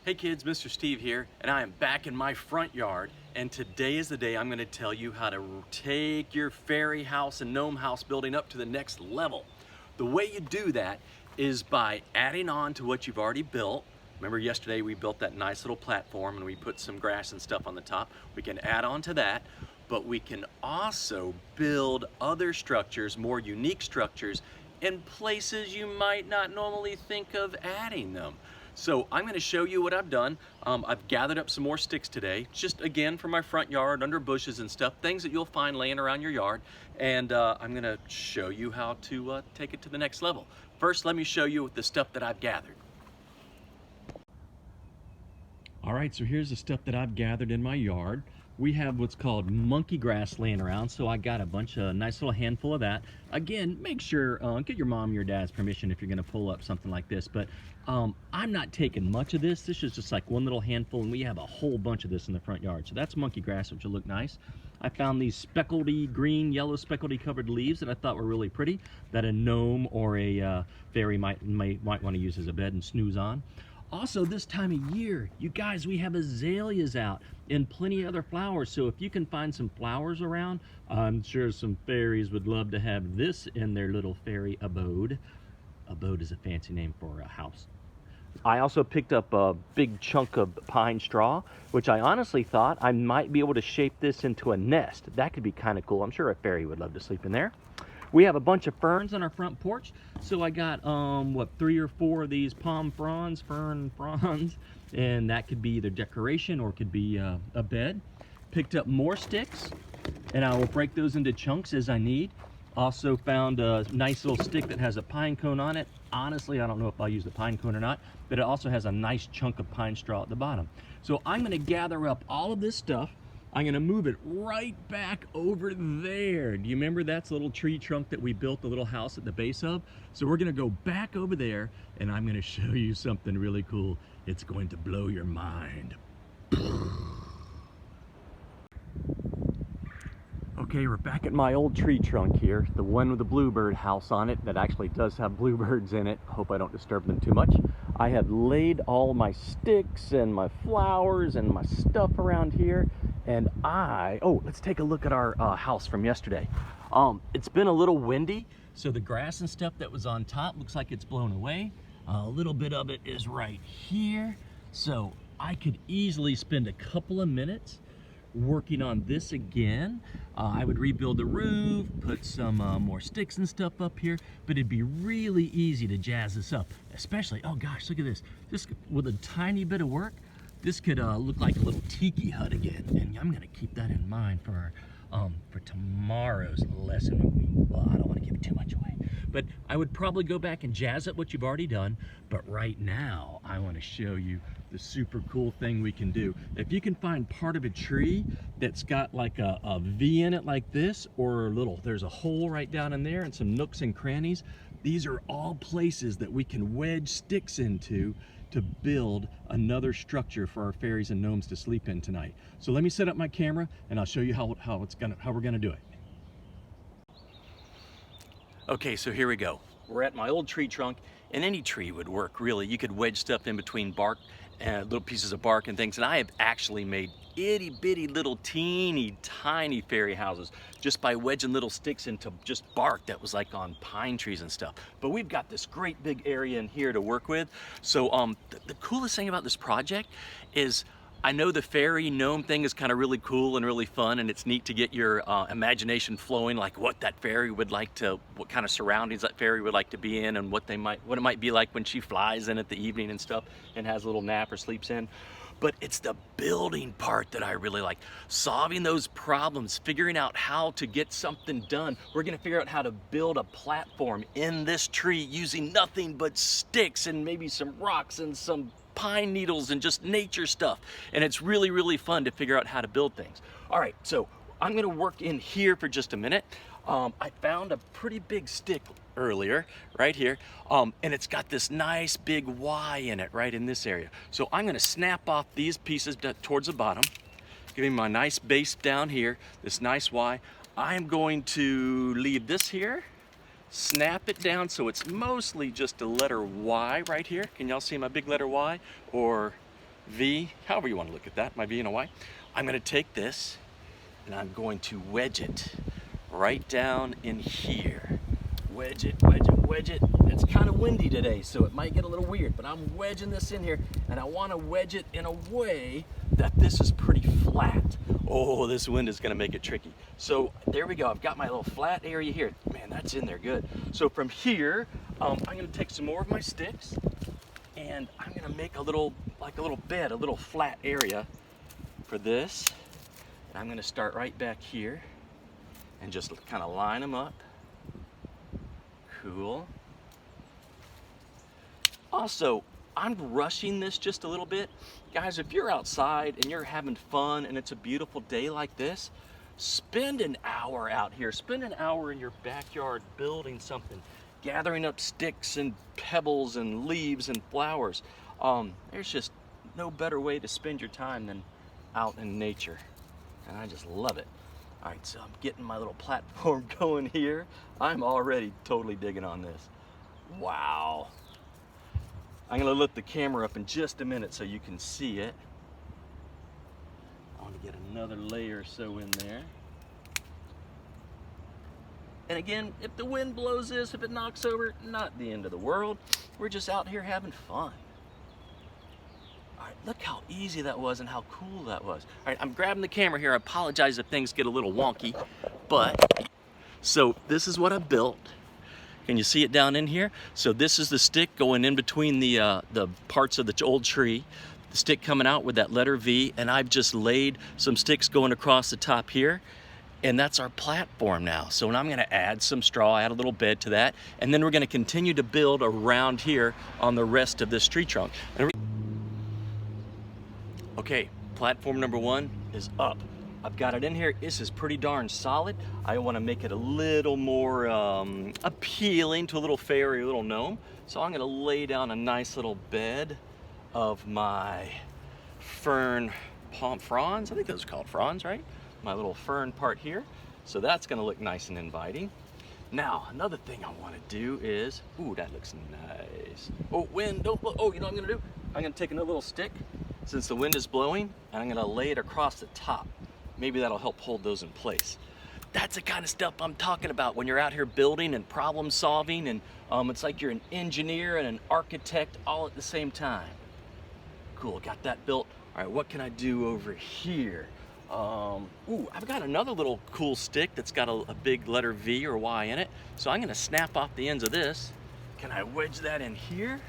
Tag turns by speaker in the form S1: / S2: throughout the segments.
S1: Hey kids, Mr. Steve here, and I am back in my front yard, and today is the day I'm going to tell you how to take your fairy house and gnome house building up to the next level. The way you do that is by adding on to what you've already built. Remember yesterday we built that nice little platform and we put some grass and stuff on the top. We can add on to that, but we can also build other structures, more unique structures, in places you might not normally think of adding them. So I'm going to show you what I've done. I've gathered up some more sticks today, just again from my front yard, under bushes and stuff, things that you'll find laying around your yard. And I'm going to show you how to take it to the next level. First, let me show you the stuff that I've gathered. All right, so here's the stuff that I've gathered in my yard. We have what's called monkey grass laying around, so I got a bunch of nice little handful of that. Again, make sure, get your mom or your dad's permission if you're gonna pull up something like this, but I'm not taking much of this. This is just like one little handful, and we have a whole bunch of this in the front yard. So that's monkey grass, which will look nice. I found these speckledy green, yellow speckledy covered leaves that I thought were really pretty, that a gnome or a fairy might want to use as a bed and snooze on. Also, this time of year, you guys, we have azaleas out and plenty of other flowers. So if you can find some flowers around, I'm sure some fairies would love to have this in their little fairy abode. Abode is a fancy name for a house. I also picked up a big chunk of pine straw, which I honestly thought I might be able to shape this into a nest. That could be kind of cool. I'm sure a fairy would love to sleep in there. We have a bunch of ferns on our front porch, so I got 3 or 4 of these fern fronds, and that could be either decoration or it could be a bed. Picked up more sticks, and I will break those into chunks as I need. Also found a nice little stick that has a pine cone on it. Honestly, I don't know if I'll use the pine cone or not, but it also has a nice chunk of pine straw at the bottom. So I'm going to gather up all of this stuff. I'm going to move it right back over there. Do you remember that's a little tree trunk that we built the little house at the base of? So we're going to go back over there, and I'm going to show you something really cool. It's going to blow your mind. Okay, we're back at my old tree trunk here, the one with the bluebird house on it that actually does have bluebirds in it. Hope I don't disturb them too much. I have laid all my sticks and my flowers and my stuff around here, and let's take a look at our house from yesterday. It's been a little windy, so the grass and stuff that was on top looks like it's blown away. A little bit of it is right here, so I could easily spend a couple of minutes working on this again. I would rebuild the roof, put some more sticks and stuff up here, but it'd be really easy to jazz this up, especially, oh gosh, look at this. Just with a tiny bit of work, this could look like a little tiki hut again, and I'm gonna keep that in mind for tomorrow's lesson. Well, I don't want to give too much away, but I would probably go back and jazz up what you've already done. But right now, I want to show you the super cool thing we can do. If you can find part of a tree that's got like a V in it like this, or there's a hole right down in there and some nooks and crannies, these are all places that we can wedge sticks into to build another structure for our fairies and gnomes to sleep in tonight. So let me set up my camera and I'll show you how we're gonna do it. Okay, so here we go. We're at my old tree trunk, and any tree would work really. You could wedge stuff in between bark and little pieces of bark and things, and I have actually made itty bitty little teeny tiny fairy houses just by wedging little sticks into just bark that was like on pine trees and stuff. But we've got this great big area in here to work with. So the coolest thing about this project is I know the fairy gnome thing is kind of really cool and really fun, and it's neat to get your imagination flowing, like what that fairy would like to, what kind of surroundings that fairy would like to be in, and what it might be like when she flies in at the evening and stuff and has a little nap or sleeps in. But it's the building part that I really like. Solving those problems, figuring out how to get something done. We're gonna figure out how to build a platform in this tree using nothing but sticks and maybe some rocks and some pine needles and just nature stuff. And it's really, really fun to figure out how to build things. All right, so I'm gonna work in here for just a minute. I found a pretty big stick earlier, right here, and it's got this nice big Y in it, right in this area. So I'm gonna snap off these pieces towards the bottom, give me my nice base down here, this nice Y. I'm going to leave this here, snap it down so it's mostly just a letter Y right here. Can y'all see my big letter Y? Or V, however you want to look at that, my V and a Y. I'm going to take this and I'm going to wedge it right down in here. Wedge it, wedge it, wedge it. It's kind of windy today, so it might get a little weird, but I'm wedging this in here, and I want to wedge it in a way that this is pretty flat. Oh, this wind is going to make it tricky. So there we go. I've got my little flat area here. Man, that's in there good. So from here, I'm going to take some more of my sticks, and I'm going to make a little, like a little bed, a little flat area for this. And I'm going to start right back here and just kind of line them up. Cool. Also, I'm rushing this just a little bit. Guys, if you're outside and you're having fun and it's a beautiful day like this, spend an hour out here. Spend an hour in your backyard building something, gathering up sticks and pebbles and leaves and flowers. There's just no better way to spend your time than out in nature. And I just love it. All right, so I'm getting my little platform going here. I'm already totally digging on this. Wow. I'm gonna lift the camera up in just a minute so you can see it. I want to get another layer or so in there. And again, if the wind blows this, if it knocks over, not the end of the world. We're just out here having fun. All right, look how easy that was and how cool that was. All right, I'm grabbing the camera here. I apologize if things get a little wonky, but so this is what I built. Can you see it down in here? So this is the stick going in between the parts of the old tree. The stick coming out with that letter V, and I've just laid some sticks going across the top here, and that's our platform now. So now I'm gonna add some straw, add a little bed to that, and then we're gonna continue to build around here on the rest of this tree trunk. Okay, platform number 1 is up. I've got it in here. This is pretty darn solid. I want to make it a little more appealing to a little fairy, a little gnome. So I'm going to lay down a nice little bed of my fern palm fronds. I think those are called fronds, right? My little fern part here. So that's going to look nice and inviting. Now, another thing I want to do is, ooh, that looks nice. Oh, wind, don't blow. Oh, you know what I'm going to do? I'm going to take another little stick, since the wind is blowing, and I'm going to lay it across the top. Maybe that'll help hold those in place. That's the kind of stuff I'm talking about when you're out here building and problem solving, and it's like you're an engineer and an architect all at the same time. Cool, got that built. All right, what can I do over here? Ooh, I've got another little cool stick that's got a big letter V or Y in it. So I'm gonna snap off the ends of this. Can I wedge that in here?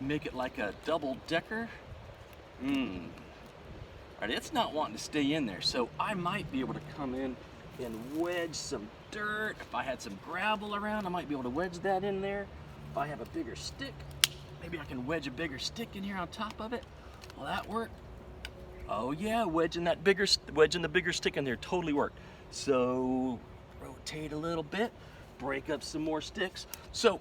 S1: Make it like a double decker? All right, it's not wanting to stay in there, so I might be able to come in and wedge some dirt. If I had some gravel around, I might be able to wedge that in there. If I have a bigger stick, maybe I can wedge a bigger stick in here on top of it. Will that work? Oh yeah, wedging the bigger stick in there totally worked. So rotate a little bit, break up some more sticks. So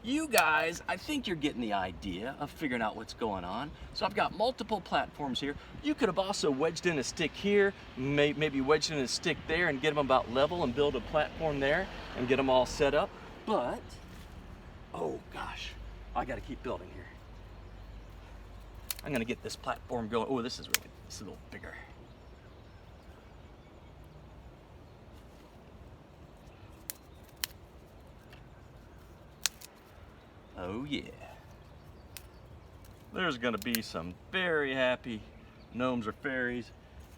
S1: you guys, I think you're getting the idea of figuring out what's going on. So I've got multiple platforms here. You could have also wedged in a stick here, maybe wedged in a stick there and get them about level and build a platform there and get them all set up. But, oh gosh, I gotta keep building here. I'm gonna get this platform going. Oh, this is a little bigger. Oh yeah. There's gonna be some very happy gnomes or fairies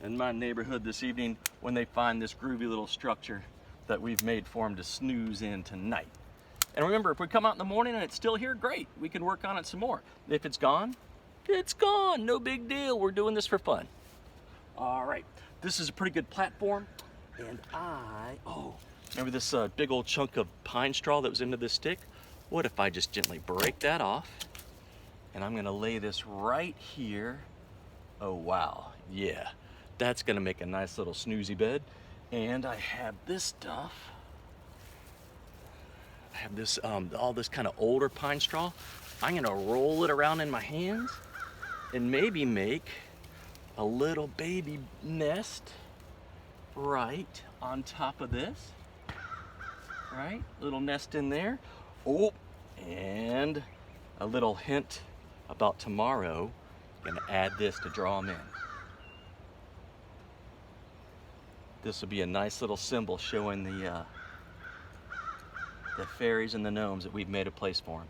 S1: in my neighborhood this evening when they find this groovy little structure that we've made for them to snooze in tonight. And remember, if we come out in the morning and it's still here, great. We can work on it some more. If it's gone, it's gone. No big deal. We're doing this for fun. All right. This is a pretty good platform. And remember this big old chunk of pine straw that was into this stick? What if I just gently break that off, and I'm gonna lay this right here. Oh wow, yeah. That's gonna make a nice little snoozy bed. And I have this stuff. I have this, all this kind of older pine straw. I'm gonna roll it around in my hands and maybe make a little baby nest right on top of this. Right, little nest in there. Oh, and a little hint about tomorrow. Gonna add this to draw them in. This will be a nice little symbol showing the fairies and the gnomes that we've made a place for them.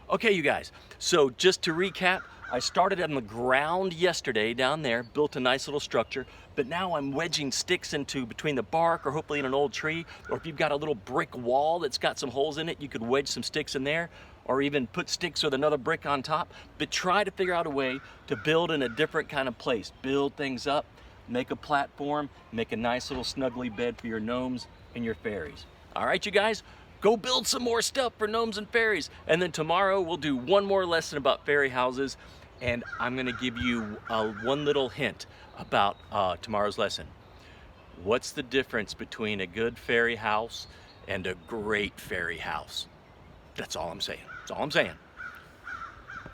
S1: Okay, you guys, so just to recap, I started on the ground yesterday down there, built a nice little structure, but now I'm wedging sticks into between the bark or hopefully in an old tree, or if you've got a little brick wall that's got some holes in it, you could wedge some sticks in there, or even put sticks with another brick on top, but try to figure out a way to build in a different kind of place. Build things up, make a platform, make a nice little snuggly bed for your gnomes and your fairies. All right, you guys? Go build some more stuff for gnomes and fairies. And then tomorrow we'll do one more lesson about fairy houses, and I'm gonna give you one little hint about tomorrow's lesson. What's the difference between a good fairy house and a great fairy house? That's all I'm saying. That's all I'm saying.